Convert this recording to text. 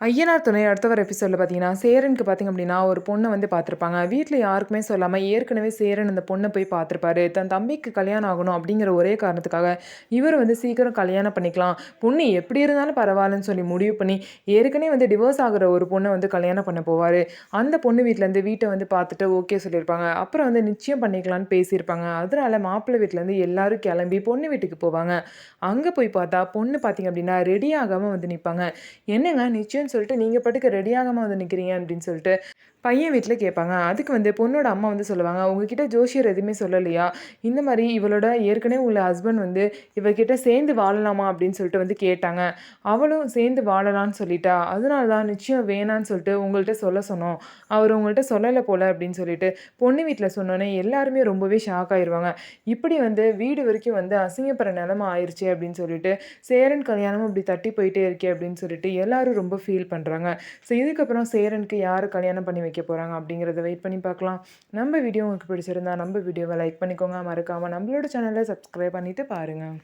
ஐயனார் துணை அடுத்த வர எபிசோடில் பார்த்தீங்கன்னா, சேரனுக்கு பார்த்தீங்க அப்படின்னா, ஒரு பொண்ணை வந்து பார்த்துருப்பாங்க. வீட்டில் யாருக்குமே சொல்லாமல் ஏற்கனவே சேரன் அந்த பொண்ணை போய் பார்த்துருப்பாரு. தன் தம்பிக்கு கல்யாணம் ஆகணும் அப்படிங்கிற ஒரே காரணத்துக்காக, இவர் வந்து சீக்கிரம் கல்யாணம் பண்ணிக்கலாம். பொண்ணு எப்படி இருந்தாலும் பரவாயில்லன்னு சொல்லி முடிவு பண்ணி, ஏற்கனவே வந்து டிவோர்ஸ் ஆகிற ஒரு பொண்ணை வந்து கல்யாணம் பண்ண போவார். அந்த பொண்ணு வீட்டிலேருந்து வீட்டை வந்து பார்த்துட்டு ஓகே சொல்லியிருப்பாங்க. அப்புறம் வந்து நிச்சயம் பண்ணிக்கலான்னு பேசியிருப்பாங்க. அதனால மாப்பிள்ளை வீட்டிலேருந்து எல்லாரும் கிளம்பி பொண்ணு வீட்டுக்கு போவாங்க. அங்கே போய் பார்த்தா, பொண்ணு பார்த்தீங்க அப்படின்னா, ரெடி ஆகாமல் வந்து நிற்பாங்க. என்னங்க நிச்சயம்னு சொல்லிட்டு நீங்க பாட்டுக்கு ரெடி ஆகாம வந்து நிக்கிறீங்க அப்படின்னு சொல்லிட்டு பையன் வீட்டில் கேட்பாங்க. அதுக்கு வந்து பொண்ணோட அம்மா வந்து சொல்லுவாங்க, உங்ககிட்ட ஜோசியர் எதுவுமே சொல்லலையா? இந்த மாதிரி இவளோட ஏற்கனவே உள்ள ஹஸ்பண்ட் வந்து இவகிட்ட சேர்ந்து வாழலாமா அப்படின்னு சொல்லிட்டு வந்து கேட்டாங்க. அவளும் சேர்ந்து வாழலான்னு சொல்லிட்டா. அதனால தான் நிச்சயம் வேணான்னு சொல்லிட்டு உங்கள்கிட்ட சொல்ல சொன்னோம். அவர் உங்கள்கிட்ட சொல்லலை போல அப்படின்னு சொல்லிட்டு பொண்ணு வீட்டில் சொன்னோன்னே எல்லாருமே ரொம்பவே ஷாக் ஆயிடுவாங்க. இப்படி வந்து வீடு வரைக்கும் வந்து அசிங்கப்படுற நிலமை ஆயிடுச்சு அப்படின்னு சொல்லிட்டு சேரன் கல்யாணமும் இப்படி தட்டி போயிட்டே இருக்கே அப்படின்னு சொல்லிட்டு எல்லாரும் ரொம்ப ஃபீல் பண்ணுறாங்க. ஸோ இதுக்கப்புறம் சேரனுக்கு யார் கல்யாணம் பண்ணி வைக்க போகிறாங்க அப்படிங்கிறத வெயிட் பண்ணி பார்க்கலாம். நம்ம வீடியோ உங்களுக்கு பிடிச்சிருந்தா நம்ம வீடியோவை லைக் பண்ணிக்கோங்க. மறக்காமல் நம்மளோட சேனலை சப்ஸ்கிரைப் பண்ணிவிட்டு பாருங்கள்.